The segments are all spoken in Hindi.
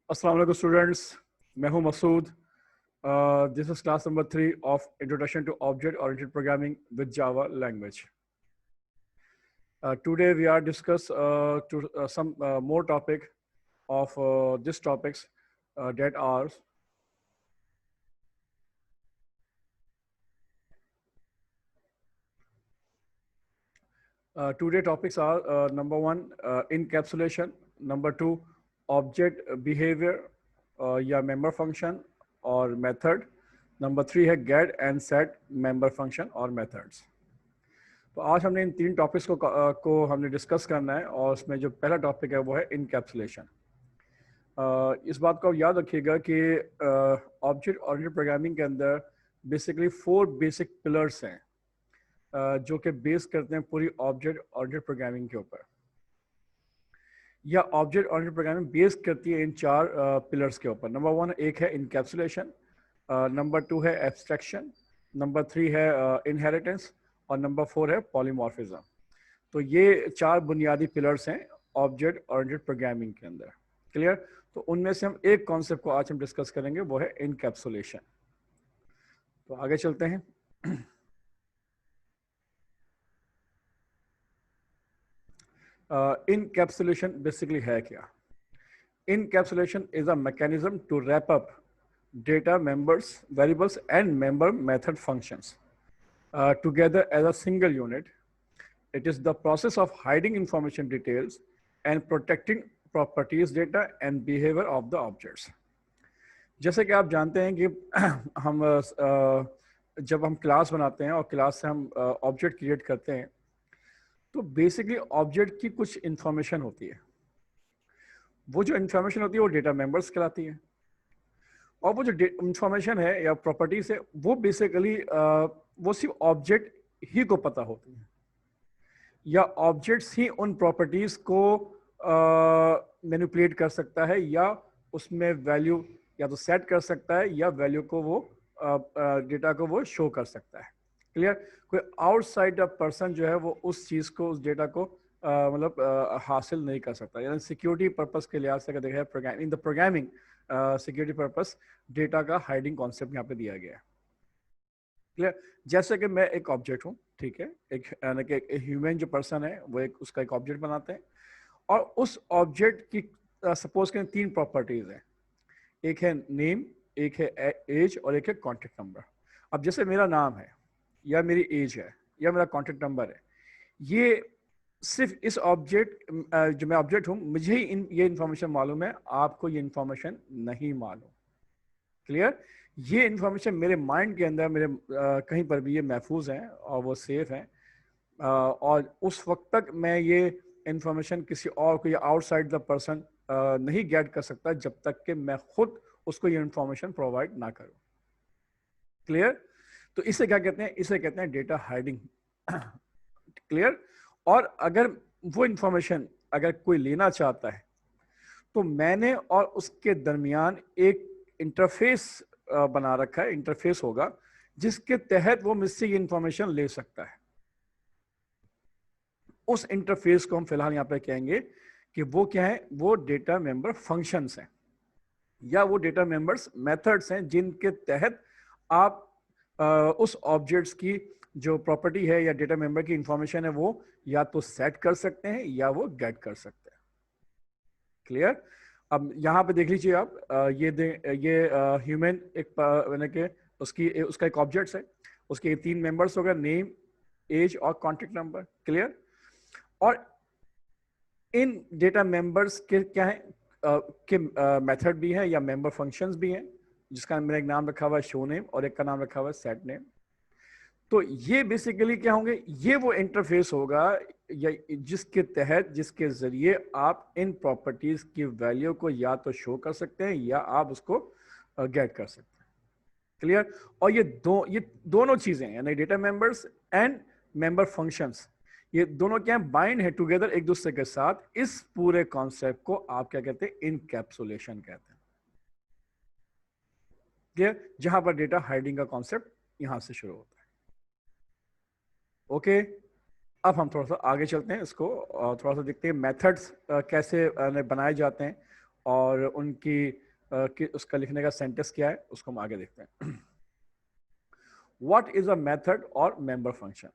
अस्सलाम वालेकुम स्टूडेंट्स, मैं हूं Masood. This is class number 3 of introduction to object oriented programming with Java language. Today we are discuss to some more topic of these topics that are today topics are number 1 encapsulation, number 2 object behavior या member function और method, नंबर 3 है get and set member function और methods. तो आज हमने इन तीन टॉपिक्स को हमने डिस्कस करना है और उसमें जो पहला टॉपिक है वो है इनकैप्सुलेशन. इस बात को आप याद रखिएगा कि ऑब्जेक्ट ओरिएंटेड प्रोग्रामिंग के अंदर बेसिकली 4 बेसिक पिलर्स हैं जो कि बेस करते हैं पूरी ऑब्जेक्ट ओरिएंटेड प्रोग्रामिंग के ऊपर, या ऑब्जेक्ट ओरिएंटेड प्रोग्रामिंग बेस करती है इन 4 पिलर्स के ऊपर. नंबर 1 एक है इनकैप्सुलेशन, नंबर 2 है एब्स्ट्रैक्शन, नंबर 3 है इनहेरिटेंस और नंबर 4 है पॉलीमॉर्फिज्म. तो ये 4 बुनियादी पिलर्स हैं ऑब्जेक्ट ओरिएंटेड प्रोग्रामिंग के अंदर. क्लियर? तो उनमें से हम एक कॉन्सेप्ट को आज हम डिस्कस करेंगे, वो है इनकैप्सुलेशन. तो आगे चलते हैं. इनकैप्सुलेशन बेसिकली है क्या? Encapsulation is a mechanism to wrap up data, members, variables and member method functions together as a single unit. It is the process of hiding information details and protecting properties, data and behavior of the objects. जैसे कि आप जानते हैं कि हम जब हम क्लास बनाते हैं और क्लास से हम ऑब्जेक्ट क्रिएट करते हैं तो बेसिकली ऑब्जेक्ट की कुछ इंफॉर्मेशन होती है. वो जो इंफॉर्मेशन होती है वो डेटा मेंबर्स कहलाती है, और वो जो इंफॉर्मेशन है या प्रॉपर्टीज है वो बेसिकली वो सिर्फ ऑब्जेक्ट ही को पता होती है, या ऑब्जेक्ट्स ही उन प्रॉपर्टीज को मैनिपुलेट कर सकता है, या उसमें वैल्यू या तो सेट कर सकता है या वैल्यू को वो डेटा को वो शो कर सकता है. क्लियर? कोई आउटसाइड पर्सन जो है वो उस चीज़ को, उस डेटा को मतलब हासिल नहीं कर सकता. यानी सिक्योरिटी पर्पस के लिहाज से अगर देखा in the programming security purpose data का हाइडिंग कॉन्सेप्ट यहाँ पे दिया गया है. क्लियर? जैसे कि मैं एक ऑब्जेक्ट हूँ, ठीक है, एक ह्यूमन जो पर्सन है वो उसका एक ऑब्जेक्ट बनाते हैं, और उस ऑब्जेक्ट की सपोज करें 3 प्रॉपर्टीज हैं. एक है नेम, एक है एज और एक है कॉन्टेक्ट नंबर. अब जैसे मेरा नाम है या मेरी एज है या मेरा कॉन्टेक्ट नंबर है, ये सिर्फ इस ऑब्जेक्ट जो मैं ऑब्जेक्ट हूँ मुझे ही ये इन्फॉर्मेशन मालूम है, आपको ये इन्फॉर्मेशन नहीं मालूम. क्लियर? ये इन्फॉर्मेशन मेरे माइंड के अंदर मेरे कहीं पर भी ये महफूज है और वो सेफ है, और उस वक्त तक मैं ये इन्फॉर्मेशन किसी और को या आउटसाइड द पर्सन नहीं गेट कर सकता जब तक कि मैं खुद उसको ये इन्फॉर्मेशन प्रोवाइड ना करूं. क्लियर? तो इसे क्या कहते हैं? इसे कहते हैं डेटा हाइडिंग. क्लियर? और अगर वो इन्फॉर्मेशन अगर कोई लेना चाहता है तो मैंने और उसके दरमियान एक इंटरफेस बना रखा है. इंटरफेस होगा जिसके तहत वो मुझसे ये इंफॉर्मेशन ले सकता है. उस इंटरफेस को हम फिलहाल यहाँ पे कहेंगे कि वो क्या है? वो डेटा मेंबर फंक्शंस हैं, या वो डेटा मेंबर्स मेथड्स हैं जिनके तहत आप उस ऑब्जेक्ट्स की जो प्रॉपर्टी है या डेटा मेंबर की इंफॉर्मेशन है वो या तो सेट कर सकते हैं या वो गेट कर सकते हैं. क्लियर? अब यहाँ पे देख लीजिए आप, ये ह्यूमन एक यानी कि उसका एक ऑब्जेक्ट है, उसके 3 मेंबर्स होगा, नेम, एज और कॉन्टेक्ट नंबर. क्लियर? और इन डेटा मेंबर्स के क्या है के मेथड भी है या मेंबर फंक्शंस भी हैं, जिसका मेरा एक नाम रखा हुआ है शो नेम और एक का नाम रखा हुआ है सेट नेम. तो ये बेसिकली क्या होंगे? ये वो इंटरफेस होगा या जिसके तहत, जिसके जरिए आप इन प्रॉपर्टीज की वैल्यू को या तो शो कर सकते हैं या आप उसको गेट कर सकते हैं. क्लियर? और ये दोनों चीजें यानी data members and member functions, ये दोनों क्या है? बाइंड है टुगेदर एक दूसरे के साथ. इस पूरे कॉन्सेप्ट को आप क्या कहते हैं? इनकैप्सुलेशन कहते हैं. क्लियर? जहां पर डेटा हाइडिंग का कॉन्सेप्ट यहां से शुरू होता है. ओके, अब हम थोड़ा सा आगे चलते हैं, इसको थोड़ा सा देखते हैं मेथड्स कैसे बनाए जाते हैं और उनकी उसका लिखने का सेंटेंस क्या है उसको हम आगे देखते हैं। व्हाट इज अ मेथड और member function?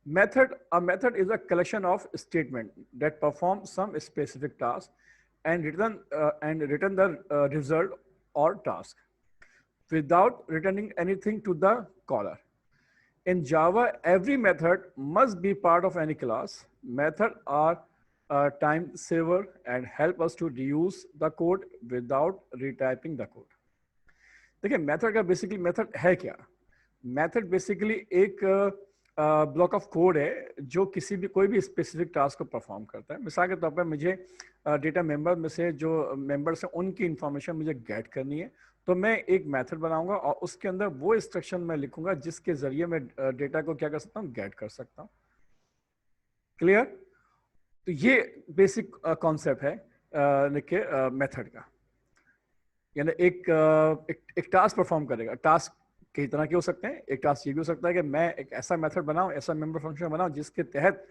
A method is a collection of statement that perform some specific task and return the result or task without returning anything to the caller. In Java, every method must be part of any class. Methods are a time saver and help us to reuse the code without retyping the code. देखिए मेथड का बेसिकली मेथड है क्या? मेथड बेसिकली एक ब्लॉक ऑफ कोड है जो किसी भी कोई भी स्पेसिफिक टास्क को परफॉर्म करता है। मिसाल के तौर पर मुझे डेटा मेंबर में से जो मेंबर्स हैं उनकी इंफॉर्मेशन मुझे गेट करनी है, तो मैं एक मेथड बनाऊंगा और उसके अंदर वो इंस्ट्रक्शन मैं लिखूंगा जिसके जरिए मैं डेटा को क्या कर सकता हूँ, गेट कर सकता हूँ। क्लियर? तो ये बेसिक कॉन्सेप्ट है मेथड का। यानी एक टास्क परफॉर्म करेगा। टास्क कई तरह के हो सकते हैं। एक टास्क ये भी हो सकता है कि मैं एक ऐसा मेथड बनाऊं, ऐसा मेंबर फंक्शन बनाऊं जिसके तहत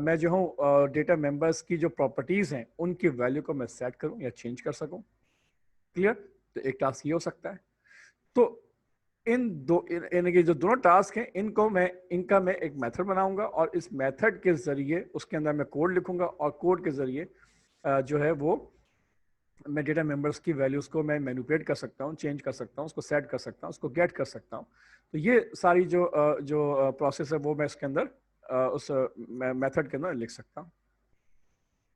मैं जो हूँ डेटा मेंबर्स की जो प्रॉपर्टीज हैं उनकी वैल्यू को मैं सेट करूं या चेंज कर सकूं। क्लियर? तो एक टास्क ये हो सकता है। तो इनके जो दोनों टास्क हैं इनका मैं एक मेथड बनाऊंगा और इस मेथड के जरिए उसके अंदर मैं कोड लिखूंगा और कोड के जरिए जो है वो मैं डेटा मेंबर्स की वैल्यूज को मैं मैनिपुलेट कर सकता हूँ, चेंज कर सकता हूँ, उसको सेट कर सकता हूँ, उसको गेट कर सकता हूँ। तो ये सारी जो प्रोसेस है वो मैं इसके अंदर उस मेथड के अंदर लिख सकता हूँ।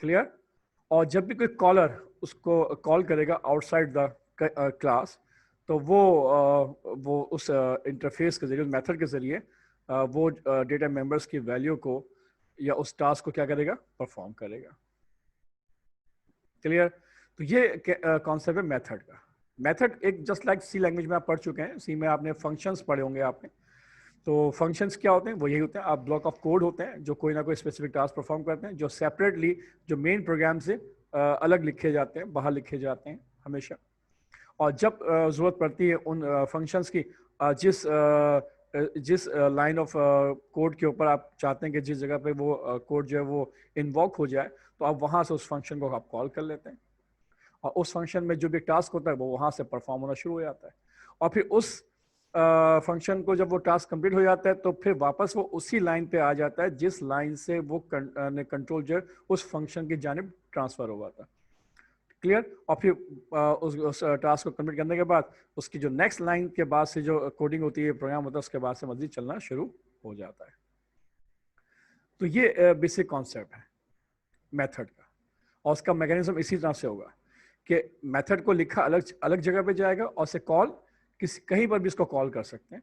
क्लियर? और जब भी कोई कॉलर उसको कॉल करेगा आउटसाइड द क्लास, तो वो उस इंटरफेस के जरिए, उस मेथड के जरिए वो डेटा मेंबर्स की वैल्यू को या उस टास्क को क्या करेगा, परफॉर्म करेगा। क्लियर? तो ये कॉन्सेप्ट है मेथड का। मेथड एक जस्ट लाइक सी लैंग्वेज में आप पढ़ चुके हैं। सी में आपने फंक्शंस पढ़े होंगे आपने। तो फंक्शंस क्या होते हैं? वो यही होते हैं, आप ब्लॉक ऑफ कोड होते हैं जो कोई ना कोई स्पेसिफिक टास्क परफॉर्म करते हैं, जो सेपरेटली जो मेन प्रोग्राम से अलग लिखे जाते हैं, बाहर लिखे जाते हैं हमेशा। और जब ज़रूरत पड़ती है उन फंक्शंस की, जिस लाइन ऑफ कोड के ऊपर आप चाहते हैं कि जिस जगह पे वो कोड जो है वो इन्वॉक हो जाए, तो आप वहाँ से उस फंक्शन को आप कॉल कर लेते हैं और उस फंक्शन में जो भी टास्क होता है वो वहाँ से परफॉर्म होना शुरू हो जाता है। और फिर उस फंक्शन को जब वो टास्क कंप्लीट हो जाता है तो फिर वापस वो उसी लाइन पे आ जाता है जिस लाइन से वो कंट्रोल जो है उस फंक्शन की जानिब ट्रांसफर हुआ था। क्लियर? और फिर उस टास्क को कंप्लीट करने के बाद उसकी जो नेक्स्ट लाइन के बाद से जो कोडिंग होती है, प्रोग्राम होता है, उसके बाद से मजीद चलना शुरू हो जाता है। तो ये बेसिक कॉन्सेप्ट है मेथड का। और उसका मैकेनिज्म इसी तरह से होगा कि मेथड को लिखा अलग अलग जगह पे जाएगा और से कॉल कहीं पर भी इसको कॉल कर सकते हैं,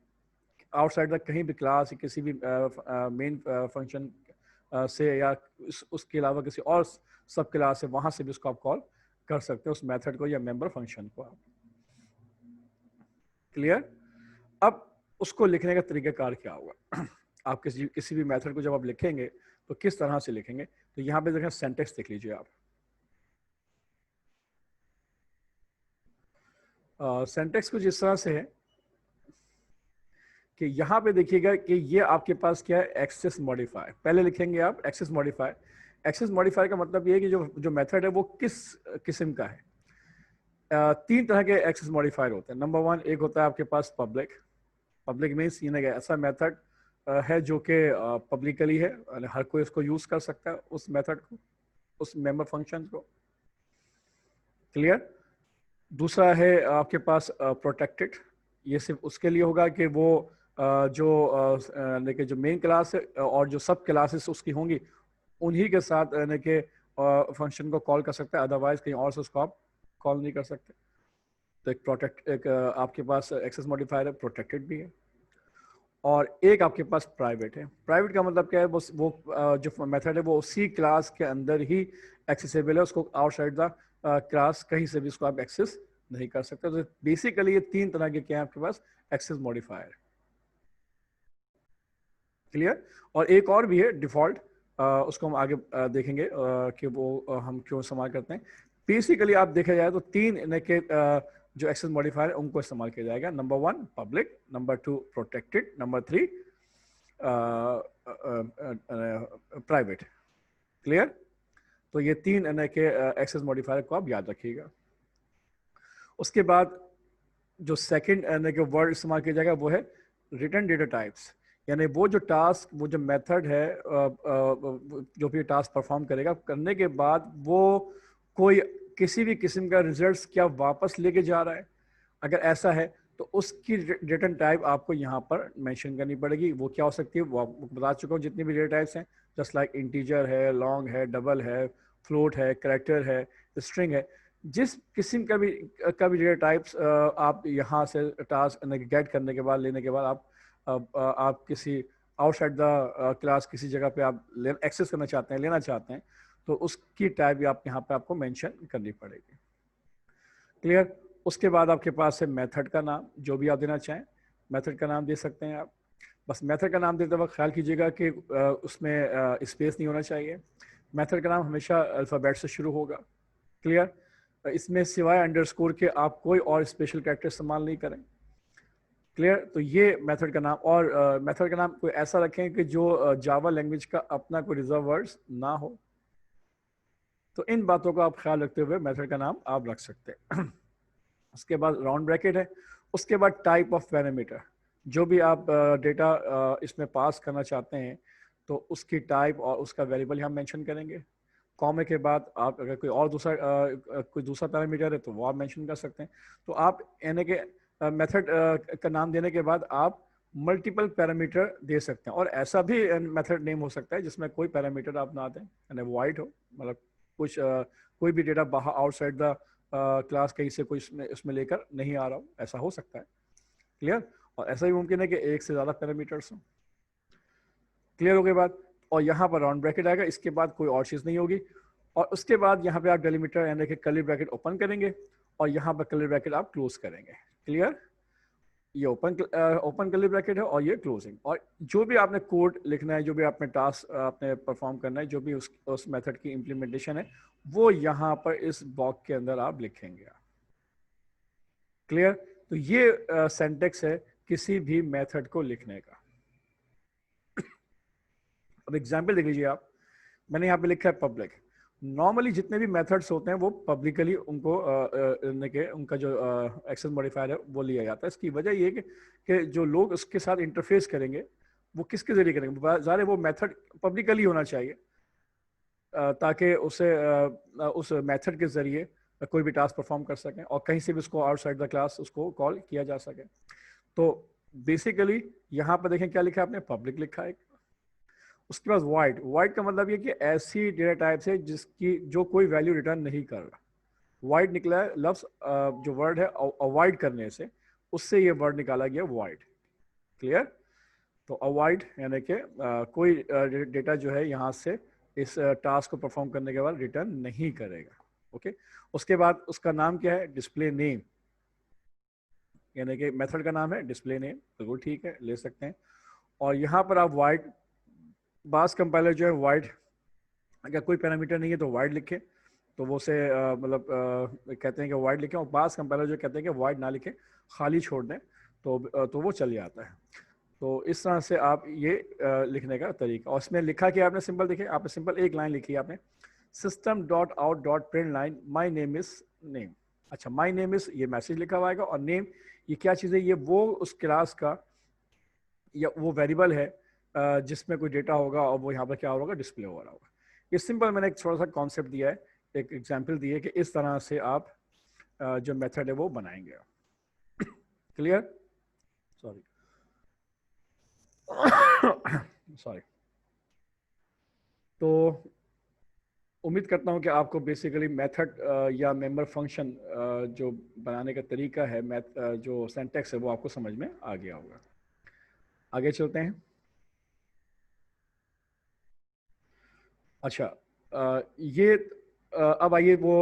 आउटसाइड द कहीं भी क्लास, किसी भी मेन फंक्शन से या उसके अलावा किसी और सब क्लास है, वहां से भी उसको आप कॉल कर सकते हैं उस मेथड को या मेंबर फंक्शन को आप। क्लियर? अब उसको लिखने का तरीकाकार क्या होगा? आप किसी भी मेथड को जब आप लिखेंगे तो किस तरह से लिखेंगे? तो यहाँ पे देखें, सेंटेक्स देख लीजिए आप। सेंटेक्स कुछ इस तरह से है कि यहाँ पे देखिएगा कि ये आपके पास क्या है, एक्सेस मॉडिफायर। पहले लिखेंगे आप एक्सेस मॉडिफायर। एक्सेस मॉडिफायर का मतलब ये है कि जो मेथड है वो किस किस्म का है। तीन तरह के एक्सेस मॉडिफायर होते हैं। नंबर वन, एक होता है आपके पास पब्लिक। पब्लिक मीन्स ये ऐसा मेथड है जो कि पब्लिकली है, हर कोई उसको यूज कर सकता है, उस मेथड को, उस मेंबर फंक्शन को। क्लियर? दूसरा है आपके पास प्रोटेक्टेड। ये सिर्फ उसके लिए होगा कि वो लेकिन जो मेन क्लास है और जो सब क्लासेस उसकी होंगी उन्हीं के साथ के फंक्शन को कॉल कर सकता है, अदरवाइज कहीं और से उसको आप कॉल नहीं कर सकते। तो एक आपके पास एक्सेस मॉडिफायर है, प्रोटेक्टेड भी है। और एक आपके पास प्राइवेट है। प्राइवेट का मतलब क्या है? वो जो मेथड है वो उसी क्लास के अंदर ही एक्सेसिबल है, उसको आउटसाइड द क्लास कहीं से भी उसको आप एक्सेस नहीं कर सकते। तो बेसिकली ये तीन तरह के क्या है आपके पास एक्सेस मॉडिफायर। क्लियर? और एक और भी है डिफॉल्ट, उसको हम आगे देखेंगे कि वो हम क्यों इस्तेमाल करते हैं। बेसिकली आप देखा जाए तो तीन इनके जो एक्सेस मॉडिफायर है उनको इस्तेमाल किया जाएगा। Number one public, number two protected, number three private. Clear? तो ये 3 यानी कि एक्सेस मॉडिफायर को आप याद रखिएगा। उसके बाद जो सेकंड यानी कि वर्ड इस्तेमाल किया जाएगा वो है रिटर्न डेटा टाइप्स, यानी वो जो टास्क, वो जो मेथड है जो भी टास्क परफॉर्म करेगा, करने के बाद वो कोई किसी भी किस्म का रिजल्ट्स क्या वापस लेके जा रहा है, अगर ऐसा है तो उसकी रिटर्न टाइप आपको यहाँ पर मेंशन करनी पड़ेगी। वो क्या हो सकती है वो आपको बता चुका हूँ, जितनी भी डेटा टाइप्स हैं, जस्ट लाइक इंटीजर है, लॉन्ग है, डबल है, फ्लोट है, कैरेक्टर है, स्ट्रिंग है। जिस किस्म का भी डेटा टाइप्स आप यहाँ से टास्क गेट करने के बाद, लेने के बाद आप किसी आउटसाइड द क्लास किसी जगह पे आप एक्सेस करना चाहते हैं, लेना चाहते हैं, तो उसकी टाइप भी आप यहाँ पे आपको मेंशन करनी पड़ेगी। क्लियर? उसके बाद आपके पास है मेथड का नाम, जो भी आप देना चाहें मेथड का नाम दे सकते हैं आप। बस मेथड का नाम देते वक्त ख्याल कीजिएगा कि उसमें स्पेस नहीं होना चाहिए। मेथड का नाम हमेशा अल्फ़ाबेट से शुरू होगा। क्लियर? इसमें सिवाय अंडरस्कोर के आप कोई और स्पेशल कैरेक्टर इस्तेमाल नहीं करें। क्लियर? तो ये मेथड का नाम, और मेथड का नाम कोई ऐसा रखें कि जो जावा लैंग्वेज का अपना कोई रिजर्व वर्ड्स ना हो। तो इन बातों का आप ख्याल रखते हुए मेथड का नाम आप रख सकते हैं। उसके बाद राउंड ब्रैकेट है। उसके बाद टाइप ऑफ पैरामीटर, जो भी आप डेटा इसमें पास करना चाहते हैं तो उसकी टाइप और उसका वेरिएबल हम मेंशन करेंगे। कॉमे के बाद आप अगर कोई और कोई दूसरा पैरामीटर है तो वो आप मेंशन कर सकते हैं। तो आप यानी कि मेथड का नाम देने के बाद आप मल्टीपल पैरामीटर दे सकते हैं, और ऐसा भी मेथड नेम हो सकता है जिसमें कोई पैरामीटर आप ना दें, यानी वाइड हो, मतलब कुछ कोई भी डेटा बाहर आउटसाइड द क्लास कहीं से कोई इसमें लेकर नहीं आ रहा हो, ऐसा हो सकता है। क्लियर? और ऐसा भी मुमकिन है कि एक से ज़्यादा पैरामीटर्स हों। क्लियर हो गई बात? और यहाँ पर राउंड ब्रैकेट आएगा, इसके बाद कोई और चीज़ नहीं होगी। और उसके बाद यहाँ पे आप डेलीमीटर यानी कि कर्ली ब्रैकेट ओपन करेंगे और यहाँ पर कर्ली ब्रैकेट आप क्लोज करेंगे। क्लियर? ये ओपन कर्ली ब्रैकेट है और ये क्लोजिंग। और जो भी आपने कोड लिखना है, जो भी आपने टास्क आपने परफॉर्म करना है, जो भी उस मेथड की इम्प्लीमेंटेशन है, वो यहाँ पर इस बॉक्स के अंदर आप लिखेंगे। क्लियर? तो ये सिंटैक्स है किसी भी मेथड को लिखने का। अब एग्जांपल देख लीजिए आप, मैंने यहाँ पे लिखा है पब्लिक। नॉर्मली जितने भी मेथड्स होते हैं वो पब्लिकली उनको उनका जो एक्सेस मॉडिफायर है वो लिया जाता है। इसकी वजह ये है कि जो लोग उसके साथ इंटरफेस करेंगे वो किसके जरिए करेंगे, ज़ाहिर है वो मेथड पब्लिकली होना चाहिए, ताकि उस मेथड के जरिए कोई भी टास्क परफॉर्म कर सकें और कहीं से भी उसको आउटसाइड द क्लास उसको कॉल किया जा सके। तो बेसिकली यहाँ पर देखें क्या लिखा है आपने, पब्लिक लिखा है। उसके बाद वाइड, वाइड का मतलब ये कि ऐसी डेटा टाइप्स है जिसकी जो कोई वैल्यू रिटर्न नहीं कर रहा। वाइड निकला है लफ्ज, जो वर्ड है अवॉइड करने से, उससे ये वर्ड निकाला गया वाइड। क्लियर? तो अवॉइड यानी कि कोई डेटा जो है यहाँ से इस टास्क को परफॉर्म करने के बाद रिटर्न नहीं करेगा। ओके? उसके बाद उसका नाम क्या है, डिस्प्ले नेम, यानी कि मेथड का नाम है डिस्प्ले नेम, बिल्कुल ठीक है, ले सकते हैं। और यहाँ पर आप वाइड, बास कंपाइलर जो है वाइड, अगर कोई पैरामीटर नहीं है तो वाइड लिखे, तो वो से मतलब कहते हैं कि वाइड लिखें, और बास कंपाइलर जो कहते हैं कि वाइड ना लिखें, खाली छोड़ दें, तो वो चल जाता है। तो इस तरह से आप ये लिखने का तरीका। और इसमें लिखा कि आपने सिंपल देखे, आपने सिंपल एक लाइन लिखी है आपने, system dot out dot print line my name is name. अच्छा, माई नेम इज ये मैसेज लिखा हुआ आएगा, और नेम ये क्या चीज़ है, ये वो उस क्लास का या वो वेरिएबल है जिसमें कोई डेटा होगा और वो यहाँ पर क्या होगा, डिस्प्ले हो रहा होगा। ये सिंपल मैंने एक थोड़ा सा कॉन्सेप्ट दिया है, एक एग्जांपल दी है कि इस तरह से आप जो मेथड है वो बनाएंगे। क्लियर? Sorry sorry. तो उम्मीद करता हूँ कि आपको बेसिकली मेथड या मेंबर फंक्शन जो बनाने का तरीका है, जो सिंटैक्स है, वो आपको समझ में आ गया होगा। आगे चलते हैं। अच्छा, ये अब आइए वो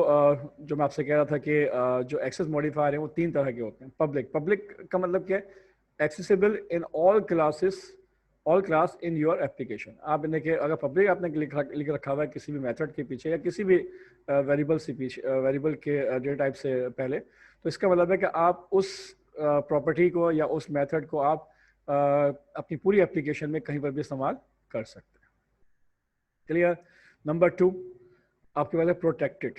जो मैं आपसे कह रहा था कि जो एक्सेस मॉडिफायर है वो 3 तरह के होते हैं। पब्लिक, पब्लिक का मतलब क्या है, accessible in all classes, all class in your application. आप इन्हें के अगर पब्लिक आपने लिख रखा हुआ है किसी भी मेथड के पीछे या किसी भी वेरिएबल से पीछे, वेरिएबल के डेटा टाइप से पहले, तो इसका मतलब है कि आप उस प्रॉपर्टी को या उस मेथड को आप अपनी पूरी एप्लीकेशन में कहीं पर भी इस्तेमाल कर सकते हैं। क्लियर? नंबर 2, आपके पास है प्रोटेक्टेड,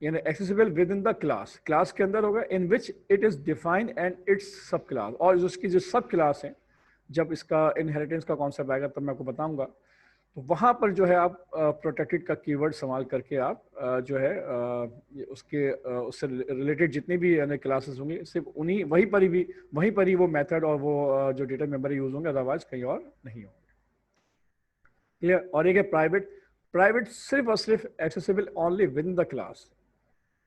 यानी accessible with in the class, class के अंदर होगा, in which it is defined and its sub class, और उसकी जो सब क्लास है, जब इसका इनहेरिटेंस का कॉन्सेप्ट आएगा तब मैं आपको बताऊंगा, तो वहाँ पर जो है आप प्रोटेक्टेड का कीवर्ड इस्तेमाल करके आप जो है उससे रिलेटेड जितनी भी यानी क्लासेस होंगी सिर्फ उन्हीं वहीं पर ही वो मेथड और वो जो डेटा मेंबर यूज होंगे, अदरवाइज कहीं और नहीं होंगे। क्लियर। और एक है प्राइवेट, प्राइवेट सिर्फ और सिर्फ accessible only with in the class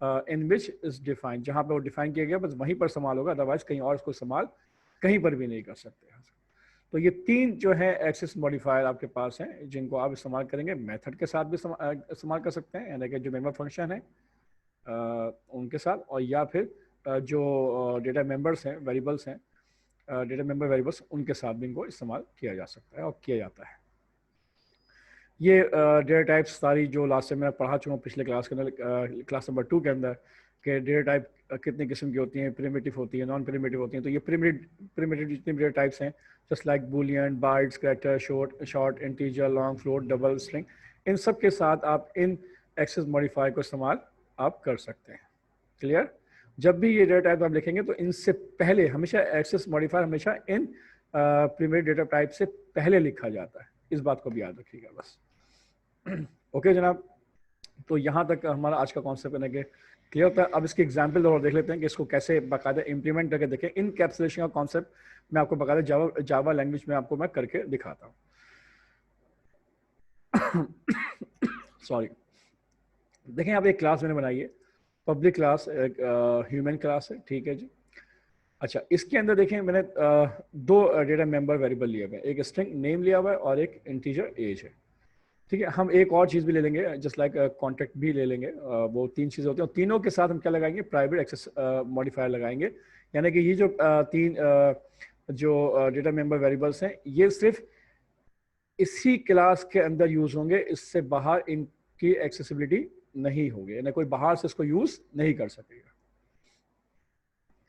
in which is defined, जहाँ पे वो डिफाइन किया गया बस वहीं पर इस्तेमाल होगा, अदरवाइज कहीं और इसको इस्तेमाल कहीं पर भी नहीं कर सकते। तो ये तीन जो है एक्सेस मॉडिफायर आपके पास हैं जिनको आप इस्तेमाल करेंगे, मेथड के साथ भी इस्तेमाल कर सकते हैं, यानी कि जो मेंबर फंक्शन है उनके साथ, और या फिर जो डेटा मेंबर्स हैं, वेरिएबल्स हैं, डेटा मेंबर वेरिएबल्स, उनके साथ भी इनको इस्तेमाल किया जा सकता है और किया जाता है। ये डेटा टाइप्स सारी जो लास्ट से मैं पढ़ा चुका हूँ पिछले क्लास के अंदर, क्लास नंबर 2 के अंदर, कि डेटा टाइप कितने किस्म की होती हैं, प्रिमिटिव होती है, नॉन प्रिमिटिव होती हैं। तो ये प्रिमिटिव जितने भी डेटा टाइप्स हैं, just like boolean, bytes, character, short, integer, long, float, double, string, इन सब के साथ आप इन एक्सेस मॉडिफायर को इस्तेमाल आप कर सकते हैं। क्लियर। जब भी ये डेटा टाइप आप लिखेंगे तो इनसे पहले हमेशा एक्सेस मॉडिफायर हमेशा इन प्रिमिटिव डेटा टाइप से पहले लिखा जाता है, इस बात को भी याद रखिएगा बस। ओके जनाब, तो यहाँ तक हमारा आज का कॉन्सेप्ट है कि क्लियर होता है। अब इसकी एग्जाम्पल और देख लेते हैं कि इसको कैसे बाकायदा इंप्लीमेंट करके देखें। इनकैप्सुलेशन का कॉन्सेप्ट मैं आपको बाकायदा जावा लैंग्वेज में आपको मैं करके दिखाता हूँ। सॉरी, देखें आप एक क्लास मैंने बनाई है, पब्लिक क्लास, एक ह्यूमन क्लास है, ठीक है जी। अच्छा, इसके अंदर देखें मैंने दो डेटा मेंबर वेरिएबल लिया हुआ है, एक स्ट्रिंग नेम लिया हुआ है और एक इंटीजर एज है, ठीक है। हम एक और चीज़ भी ले लेंगे, जस्ट लाइक कॉन्टेक्ट भी ले लेंगे, वो तीन चीज़ें होती हैं, और तीनों के साथ हम क्या लगाएंगे, प्राइवेट एक्सेस मॉडिफायर लगाएंगे, यानी कि ये जो तीन जो डेटा मेंबर वेरिएबल्स हैं ये सिर्फ इसी क्लास के अंदर यूज होंगे, इससे बाहर इनकी एक्सेसिबिलिटी नहीं होगी, यानी कोई बाहर से इसको यूज नहीं कर सकेगा।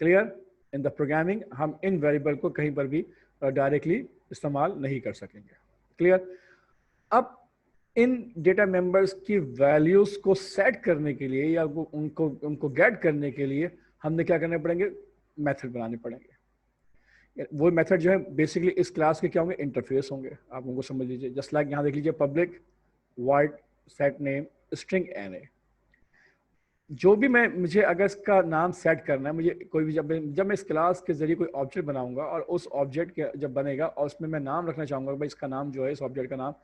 क्लियर। इन द प्रोग्रामिंग हम इन वेरिएबल को कहीं पर भी डायरेक्टली इस्तेमाल नहीं कर सकेंगे। क्लियर। अब इन डेटा मेंबर्स की वैल्यूज को सेट करने के लिए या उनको गेट करने के लिए हमने क्या करने पड़ेंगे, मेथड बनाने पड़ेंगे। वो मेथड जो है बेसिकली इस क्लास के क्या होंगे, इंटरफेस होंगे, आप उनको समझ लीजिए। जस्ट लाइक यहाँ देख लीजिए, public void set name string N A, जो भी मुझे अगर इसका नाम सेट करना है, मुझे कोई भी जब मैं इस क्लास के जरिए कोई ऑब्जेक्ट बनाऊंगा और उस ऑब्जेक्ट के जब बनेगा और उसमें मैं नाम रखना चाहूंगा, भाई इसका नाम जो है, इस ऑब्जेक्ट का नाम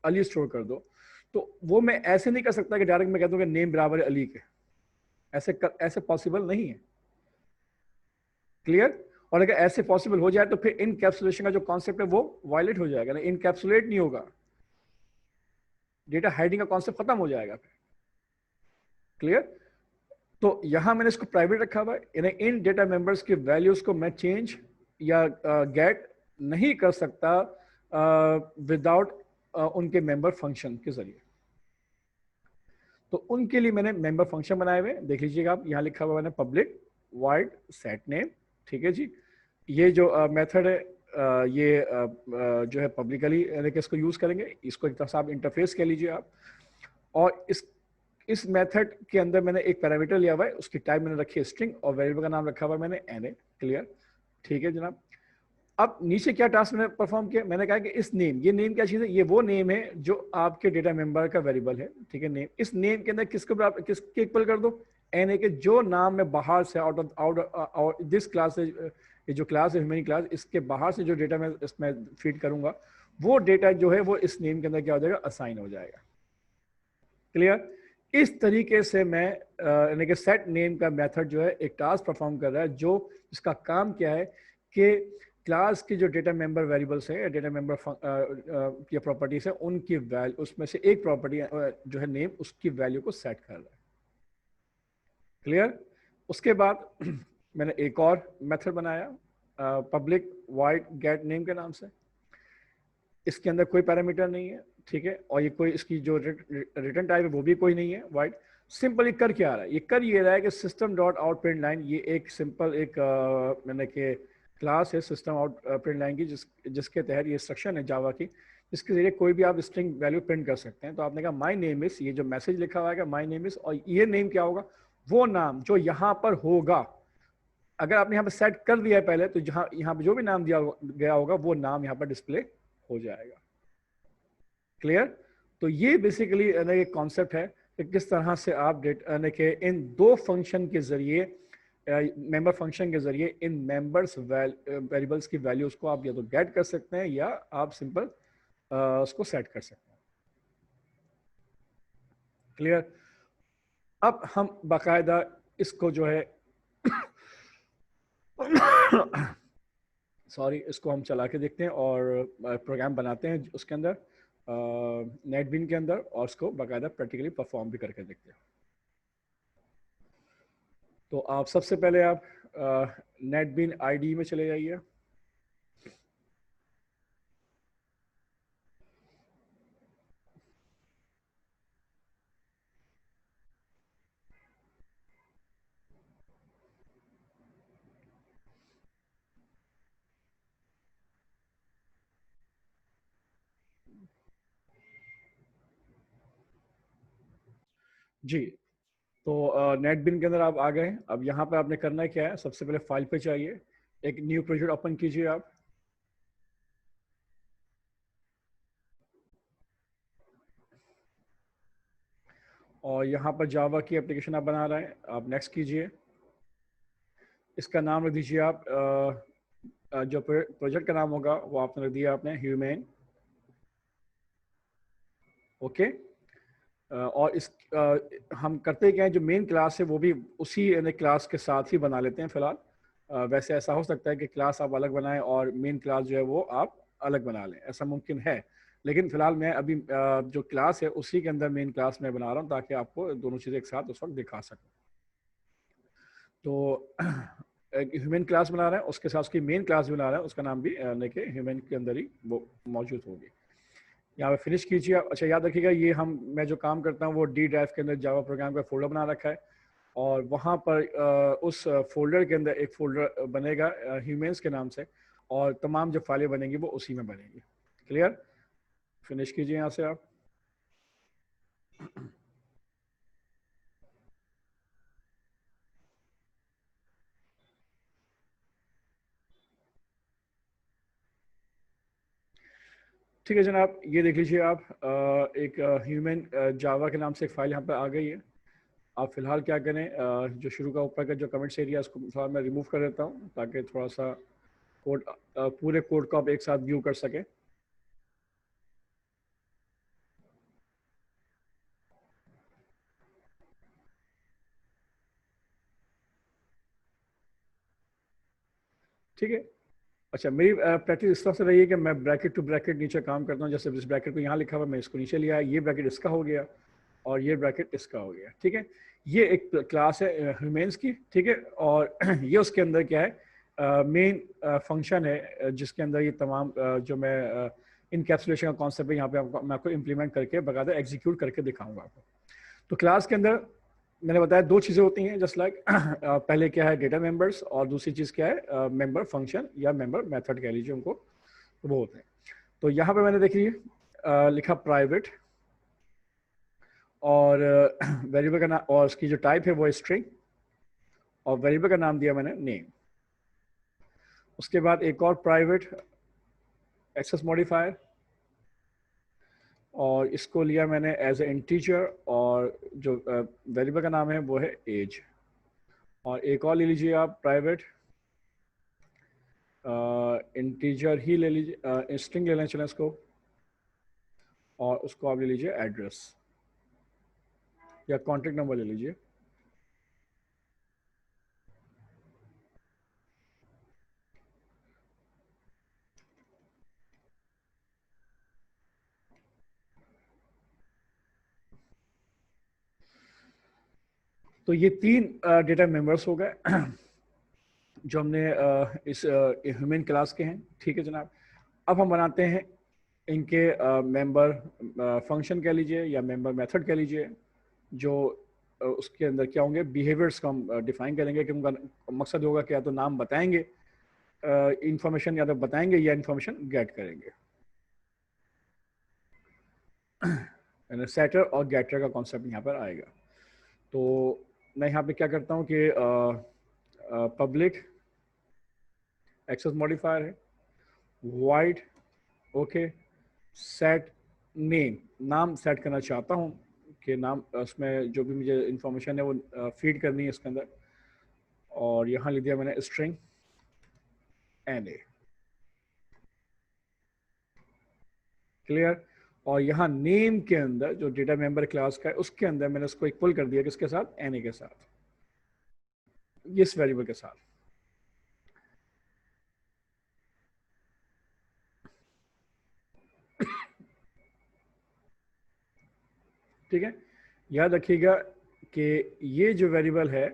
अली स्टोर कर दो, तो वो मैं ऐसे नहीं कर सकता कि डायरेक्ट मैं कह दूं कि नेम बराबर है अली के, ऐसे पॉसिबल नहीं है। क्लियर। और अगर ऐसे पॉसिबल हो जाए तो फिर इनकैप्सुलेशन का जो कॉन्सेप्ट है वो वायलेट हो जाएगा ना, इनकैप्सुलेट नहीं होगा, डेटा हाइडिंग का कॉन्सेप्ट खत्म हो जाएगा फिर। क्लियर। तो यहां मैंने इसको प्राइवेट रखा हुआ है, यानी इन डेटा मेंबर्स के वैल्यूज को मैं चेंज या गेट नहीं कर सकता विदाउट उनके मेंबर फंक्शन के जरिए। तो उनके लिए मैंने मेंबर फंक्शन बनाए हुए, देख लीजिएगा आप, यहाँ लिखा हुआ मैंने पब्लिक वाइड सेट नेम, ठीक है जी। ये जो मेथड है ये जो है पब्लिकली यानी कि इसको यूज करेंगे, इसको एक तरह से आप इंटरफेस कह लीजिए आप। और इस मेथड के अंदर मैंने एक पैरामीटर लिया हुआ है, उसकी टाइप मैंने रखी है स्ट्रिंग और वेरिएबल का नाम रखा हुआ है मैंने एन ए। क्लियर। ठीक है जनाब। अब नीचे क्या टास्क मैंने परफॉर्म किया, मैंने कहा कि इस नेम, ये नेम क्या चीज़ है, ये वो नेम है जो आपके डेटा मेंबर का वेरिएबल है, ठीक है। नेम, इस नेम के अंदर किसके इक्वल कर दो, एन ए के, जो नाम में बाहर से आउट दिस क्लास से, ये जो क्लास है ह्यूमन क्लास, इसके बाहर से जो डेटा मैं इसमें फीड करूंगा, वो डेटा जो है वो इस नेम के अंदर क्या हो जाएगा, असाइन हो जाएगा। क्लियर। इस तरीके से मैं यानी कि सेट नेम का मेथड जो है एक टास्क परफॉर्म कर रहा है, जो इसका काम क्या है कि क्लास की जो डेटा मेंबर वेरिएबल्स है, डेटा मेंबर की प्रॉपर्टीज है, उनकी वैल्यू, उसमें से एक प्रॉपर्टी जो है नेम, उसकी वैल्यू को सेट कर रहा है। क्लियर। उसके बाद मैंने एक और मेथड बनाया पब्लिक वाइड गेट नेम के नाम से, इसके अंदर कोई पैरामीटर नहीं है, ठीक है, और ये कोई इसकी जो रिटर्न टाइप है वो भी कोई नहीं है वाइड। सिंपल ये कर क्या रहा है, ये कर ये रहा है कि system dot out print line, ये एक सिंपल एक मैंने के क्लास है सिस्टम आउट प्रिंट लाइन की, जिसके तहत ये इंस्ट्रक्शन है जावा की इसके जरिए कोई भी आप स्ट्रिंग वैल्यू प्रिंट कर सकते हैं। तो आपने कहा माई नेम इज, ये जो मैसेज लिखा हुआ है माई नेम इज, और ये नेम क्या होगा, वो नाम जो यहाँ पर होगा। अगर आपने यहाँ पर सेट कर दिया है पहले, तो जहाँ यहाँ पर जो भी नाम दिया गया होगा वो नाम यहाँ पर डिस्प्ले हो जाएगा। क्लियर? तो ये बेसिकली एक कॉन्सेप्ट है कि किस तरह से आप के इन दो फंक्शन के जरिए, मेंबर फंक्शन के जरिए इन मेंबर्स वेरिएबल्स की वैल्यूज को आप या तो गेट कर सकते हैं या आप सिंपल उसको सेट कर सकते हैं। क्लियर? अब हम बाकायदा इसको जो है सॉरी, इसको हम चला के देखते हैं और प्रोग्राम बनाते हैं उसके अंदर, नेटबीन के अंदर, और उसको बाकायदा प्रैक्टिकली परफॉर्म भी करके देखते हैं। तो आप सबसे पहले आप नेटबीन आईडी में चले जाइए। जी, तो नेटबीन के अंदर आप आ गए। अब यहाँ पे आपने करना है क्या है, सबसे पहले फाइल पे चाहिए, एक न्यू प्रोजेक्ट ओपन कीजिए आप। और यहाँ पर जावा की एप्लीकेशन आप बना रहे हैं, आप नेक्स्ट कीजिए। इसका नाम रख दीजिए आप, जो प्रोजेक्ट का नाम होगा वो आपने रख दिया आपने ह्यूमन। ओके। और इस हम करते क्या है, जो मेन क्लास है वो भी उसी क्लास के साथ ही बना लेते हैं फिलहाल। वैसे ऐसा हो सकता है कि क्लास आप अलग बनाएं और मेन क्लास जो है वो आप अलग बना लें, ऐसा मुमकिन है। लेकिन फिलहाल मैं अभी जो क्लास है उसी के अंदर मेन क्लास मैं बना रहा हूँ, ताकि आपको दोनों चीज़ें एक साथ उस वक्त दिखा सकूँ। तो एक ह्यूमन क्लास बना रहे हैं, उसके साथ उसकी मेन क्लास बना रहे हैं, उसका नाम भी लेके ह्यूमन के अंदर ही वो मौजूद होगी। यहाँ पे फिनिश कीजिए। अच्छा याद रखिएगा, ये मैं जो काम करता हूँ वो डी ड्राइव के अंदर जावा प्रोग्राम का फोल्डर बना रखा है, और वहाँ पर उस फोल्डर के अंदर एक फोल्डर बनेगा ह्यूमन्स के नाम से, और तमाम जो फाइलें बनेंगी वो उसी में बनेंगी। क्लियर? फिनिश कीजिए यहाँ से आप। ठीक है जनाब, ये देख लीजिए आप, एक ह्यूमन जावा के नाम से एक फाइल यहाँ पर आ गई है। आप फिलहाल क्या करें, जो शुरू का ऊपर का जो कमेंट्स एरिया उसको थोड़ा मैं रिमूव कर देता हूँ, ताकि थोड़ा सा कोड, पूरे कोड को आप एक साथ व्यू कर सकें। ठीक है। अच्छा, मेरी प्रैक्टिस इस तरह से रही है कि मैं ब्रैकेट टू ब्रैकेट नीचे काम करता हूँ। जैसे इस ब्रैकेट को यहाँ लिखा हुआ, मैं इसको नीचे लिया, ये ब्रैकेट इसका हो गया और ये ब्रैकेट इसका हो गया। ठीक है, ये एक क्लास है ह्यूमेंस की। ठीक है, और ये उसके अंदर क्या है, मेन फंक्शन है, जिसके अंदर ये तमाम जो मैं इनकैप्सुलेशन का कॉन्सेप्ट है यहाँ पे मैं आपको इम्प्लीमेंट करके बकायदा एग्जीक्यूट करके दिखाऊंगा आपको। तो क्लास के अंदर मैंने बताया दो चीज़ें होती हैं, जस्ट लाइक पहले क्या है, डेटा मेंबर्स, और दूसरी चीज़ क्या है, मेंबर फंक्शन या मेंबर मेथड कह लीजिए उनको, तो वो होते हैं। तो यहाँ पे मैंने देखिए लिखा प्राइवेट, और वेरिएबल का नाम, और उसकी जो टाइप है वो स्ट्रिंग, और वेरिएबल का नाम दिया मैंने नेम। उसके बाद एक और प्राइवेट एक्सेस मॉडिफायर, और इसको लिया मैंने एज ए इंटीजर, और जो वेरिएबल का नाम है वो है एज। और एक और ले लीजिए आप प्राइवेट इंटीजर ही ले लीजिए, स्ट्रिंग ले लें चलें इसको, और उसको आप ले लीजिए एड्रेस या कॉन्टेक्ट नंबर ले लीजिए। तो ये तीन डेटा मेंबर्स हो गए जो हमने इस ह्यूमन क्लास के हैं। ठीक है जनाब, अब हम बनाते हैं इनके मेंबर फंक्शन कह लीजिए या मेंबर मेथड कह लीजिए, जो उसके अंदर क्या होंगे, बिहेवियर्स को हम डिफाइन करेंगे कि उनका मकसद होगा कि या तो नाम बताएंगे, इंफॉर्मेशन या तो बताएंगे, या इंफॉर्मेशन गेट करेंगे। सेटर और गेटर का कॉन्सेप्ट यहाँ पर आएगा। तो मैं यहाँ पे क्या करता हूँ कि पब्लिक एक्सेस मॉडिफायर है, वाइड, ओके, सेट नेम, नाम सेट करना चाहता हूँ कि नाम उसमें जो भी मुझे इंफॉर्मेशन है वो फीड करनी है इसके अंदर, और यहाँ लिख दिया मैंने स्ट्रिंग NA। क्लियर। और यहाँ नेम के अंदर जो डेटा मेंबर क्लास का है उसके अंदर मैंने उसको एक पुल कर दिया किसके साथ, NA के साथ, इस वेरिएबल के साथ। ठीक है, याद रखिएगा कि ये जो वेरिएबल है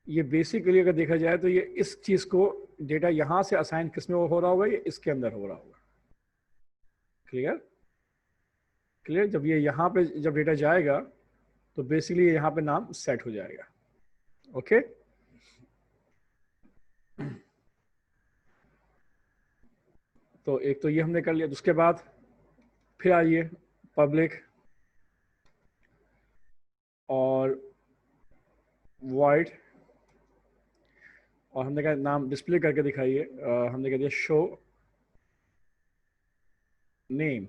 ये बेसिकली अगर देखा जाए तो ये इस चीज को डेटा यहां से असाइन किस में हो रहा होगा, ये इसके अंदर हो रहा होगा। क्लियर। क्लियर, जब ये यहाँ पे जब डेटा जाएगा तो बेसिकली यहाँ पे नाम सेट हो जाएगा। ओके, तो एक तो ये हमने कर लिया। उसके बाद फिर आइए पब्लिक और वाइड, और हमने कहा नाम डिस्प्ले करके दिखाइए, हमने कह दिया शो नेम।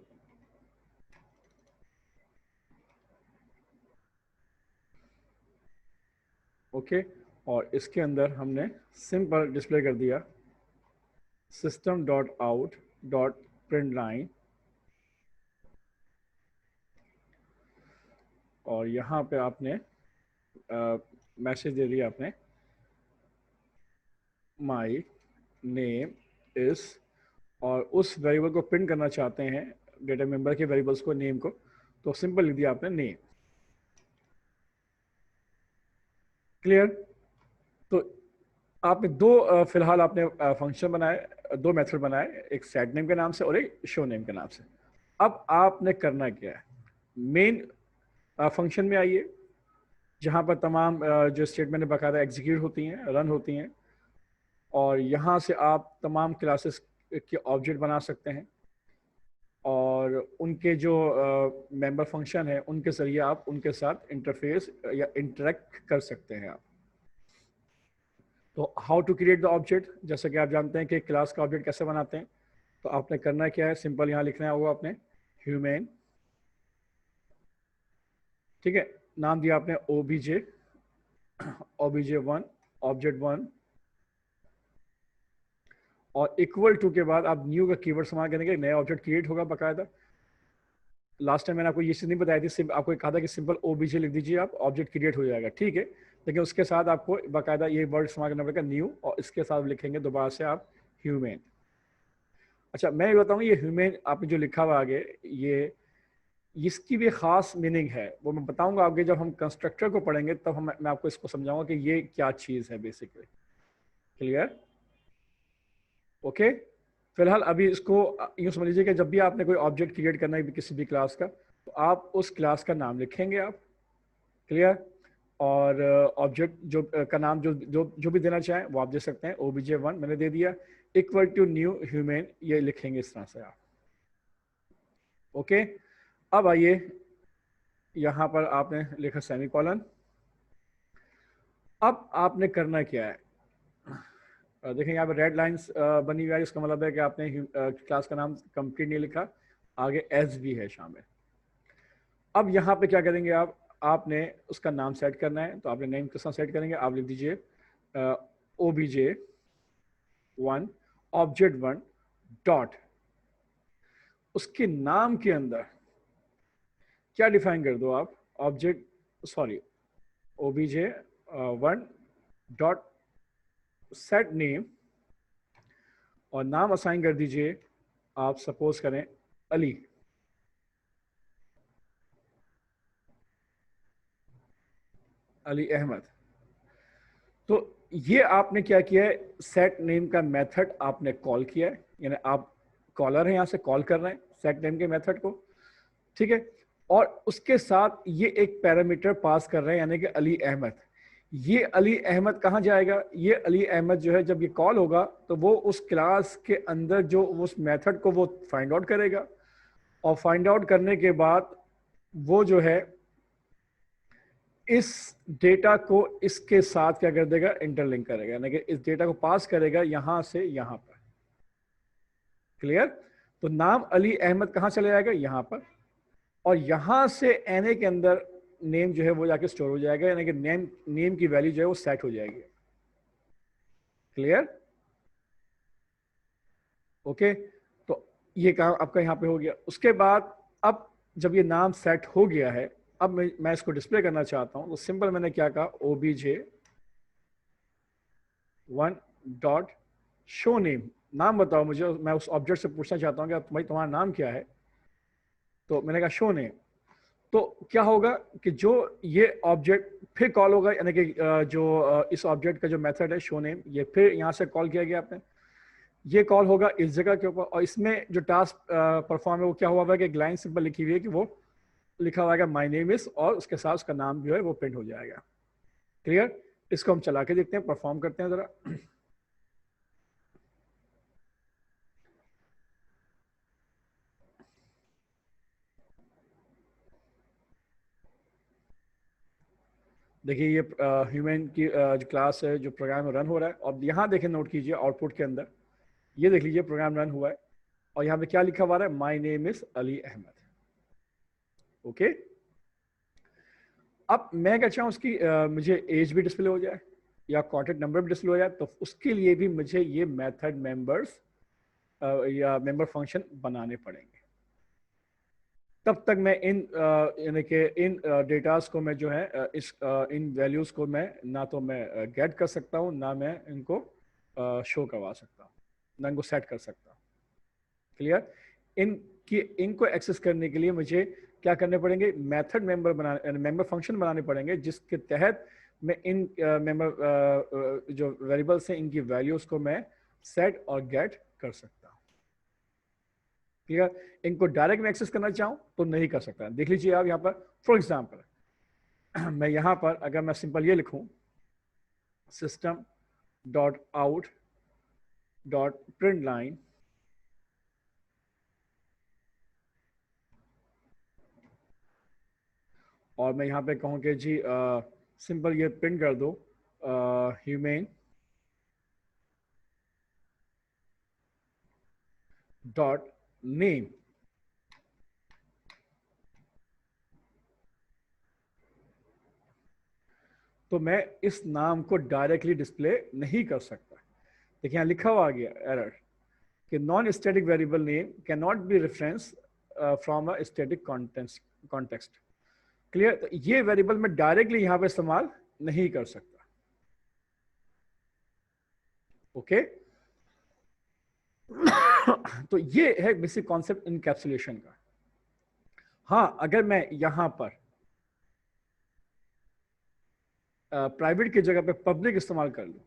ओके, और इसके अंदर हमने सिंपल डिस्प्ले कर दिया system dot out dot print line, और यहाँ पे आपने मैसेज दे दिया आपने माई नेम इज, और उस वेरिएबल को प्रिंट करना चाहते हैं डेटा मेंबर के वेरिएबल्स को, नेम को, तो सिंपल लिख दिया आपने नेम। क्लियर। तो आपने दो फिलहाल आपने फंक्शन बनाए, दो मेथड बनाए, एक सेट नेम के नाम से और एक शो नेम के नाम से। अब आपने करना क्या है, मेन फंक्शन में आइए जहां पर तमाम जो स्टेटमेंट बाकायदा एग्जीक्यूट होती हैं, रन होती हैं, और यहाँ से आप तमाम क्लासेस के ऑब्जेक्ट बना सकते हैं, और उनके जो मेंबर फंक्शन है उनके जरिए आप उनके साथ इंटरफेस या इंटरेक्ट कर सकते हैं आप। तो how to create the object, जैसे कि आप जानते हैं कि क्लास का ऑब्जेक्ट कैसे बनाते हैं, तो आपने करना क्या है, सिंपल यहाँ लिखना होगा आपने ह्यूमन, ठीक है, नाम दिया आपने obj, obj1 ऑब्जेक्ट1, और इक्वल टू के बाद आप न्यू का कीवर्ड इस्तेमाल करेंगे, नया ऑब्जेक्ट क्रिएट होगा बाकायदा। लास्ट टाइम मैंने आपको ये चीज़ नहीं बताई थी, आपको कहा था कि सिंपल obj लिख दीजिए आप, ऑब्जेक्ट क्रिएट हो जाएगा, ठीक है। लेकिन उसके साथ आपको बाकायदा ये वर्ड इस्तेमाल करना पड़ेगा न्यू, और इसके साथ लिखेंगे दोबारा से आप ह्यूमन। अच्छा, मैं ये बताऊँ ये ह्यूमन आपने जो लिखा हुआ आगे, ये इसकी भी खास मीनिंग है, वो मैं बताऊंगा आगे जब हम कंस्ट्रक्टर को पढ़ेंगे, तब मैं आपको इसको समझाऊंगा कि ये क्या चीज़ है बेसिकली। क्लियर। ओके, फिलहाल अभी इसको यूँ समझ लीजिए कि जब भी आपने कोई ऑब्जेक्ट क्रिएट करना है किसी भी क्लास का, तो आप उस क्लास का नाम लिखेंगे आप। क्लियर। और ऑब्जेक्ट जो का नाम जो जो जो भी देना चाहें वो आप दे सकते हैं, obj1 मैंने दे दिया, इक्वल टू न्यू ह्यूमन, ये लिखेंगे इस तरह से आप। ओके, अब आइए यहाँ पर आपने लिखा सेमीकोलन। अब आपने करना क्या है, देखें यहाँ पे रेड लाइंस बनी हुई है, इसका मतलब है कि आपने क्लास का नाम कंप्लीट नहीं लिखा, आगे एस भी है शामिल। अब यहाँ पे क्या करेंगे आप, आपने उसका नाम सेट करना है, तो आपने नेम किस तरह सेट करेंगे, आप लिख दीजिए obj1 ऑब्जेक्ट1 डॉट, उसके नाम के अंदर क्या डिफाइन कर दो आप, object sorry obj1 dot set name, और नाम असाइन कर दीजिए आप सपोज करें अली। अली अहमद। तो ये आपने क्या किया है, सेट नेम का मेथड आपने कॉल किया है, यानी आप कॉलर हैं, यहां से कॉल कर रहे हैं सेट नेम के मेथड को, ठीक है। और उसके साथ ये एक पैरामीटर पास कर रहे हैं, यानी कि अली अहमद। ये अली अहमद कहाँ जाएगा, ये अली अहमद जो है जब ये कॉल होगा तो वो उस क्लास के अंदर जो उस मेथड को वो फाइंड आउट करेगा, और फाइंड आउट करने के बाद वो जो है इस डेटा को इसके साथ क्या कर देगा, इंटरलिंक करेगा, यानी कि इस डेटा को पास करेगा यहां से यहां पर। क्लियर? तो नाम अली अहमद कहां चले जाएगा, यहां पर, और यहां से एनए के अंदर नेम जो है वो जाके स्टोर हो जाएगा, यानी कि नेम की वैल्यू जो है वो सेट हो जाएगी। क्लियर? ओके, तो ये काम आपका यहां पे हो गया। उसके बाद अब जब ये नाम सेट हो गया है, अब मैं इसको डिस्प्ले करना चाहता हूं, तो सिंपल मैंने क्या कहा, obj1 डॉट शो नेम, नाम बताओ मुझे, मैं उस ऑब्जेक्ट से पूछना चाहता हूं कि भाई तुम्हारा नाम क्या है, तो मैंने कहा शो नेम। तो क्या होगा कि जो ये ऑब्जेक्ट फिर कॉल होगा, यानी कि जो इस ऑब्जेक्ट का जो मेथड है शो नेम, ये फिर यहाँ से कॉल किया गया आपने, ये कॉल होगा इस जगह के ऊपर, और इसमें जो टास्क परफॉर्म है वो क्या हुआ है कि एक लाइन सिंपल लिखी हुई है कि वो लिखा हुआ है माय नेम इज, और उसके साथ उसका नाम जो है वो प्रिंट हो जाएगा। क्लियर? इसको हम चला के देखते हैं, परफॉर्म करते हैं जरा। देखिए ये ह्यूमन की जो क्लास है, जो प्रोग्राम रन हो रहा है, और यहाँ देखें, नोट कीजिए आउटपुट के अंदर, ये देख लीजिए प्रोग्राम रन हुआ है, और यहाँ पे क्या लिखा हुआ है, my name is Ali Ahmad. Okay, अब मैं क्या चाहूँ उसकी मुझे एज भी डिस्प्ले हो जाए या कॉन्टेक्ट नंबर भी डिस्प्ले हो जाए, तो उसके लिए भी मुझे ये मेथड मेंबर्स या मेंबर फंक्शन बनाने पड़ेंगे। तब तक मैं इन यानी कि इन डेटास को मैं जो है इन वैल्यूज़ को मैं ना तो मैं गेट कर सकता हूँ, ना मैं इनको शो करवा सकता हूँ, ना इनको सेट कर सकता हूँ। क्लियर? इनको एक्सेस करने के लिए मुझे क्या करने पड़ेंगे, मेथड मेंबर बनाने, मेंबर फंक्शन बनाने पड़ेंगे, जिसके तहत मैं इन मेंबर जो वेरिएबल्स हैं इनकी वैल्यूज़ को मैं सेट और गेट कर सकता हूँ। क्लियर? इनको डायरेक्ट में एक्सेस करना चाहूँ तो नहीं कर सकता। देख लीजिए आप यहाँ पर, फॉर एग्जाम्पल मैं यहाँ पर अगर मैं सिंपल ये लिखूँ, system dot out dot print line, और मैं यहाँ पे कहूँ कि जी सिंपल ये प्रिंट कर दो ह्यूमेन डॉट नेम, तो मैं इस नाम को डायरेक्टली डिस्प्ले नहीं कर सकता। देखिए यहाँ लिखा हुआ आ गया एरर कि non static variable name can not be reference from a static context. Clear? तो ये वेरिएबल मैं डायरेक्टली यहाँ पे इस्तेमाल नहीं कर सकता। ओके तो ये है बेसिक कॉन्सेप्ट इनकैप्सुलेशन का। हाँ, अगर मैं यहां पर प्राइवेट की जगह पे पब्लिक इस्तेमाल कर लूं,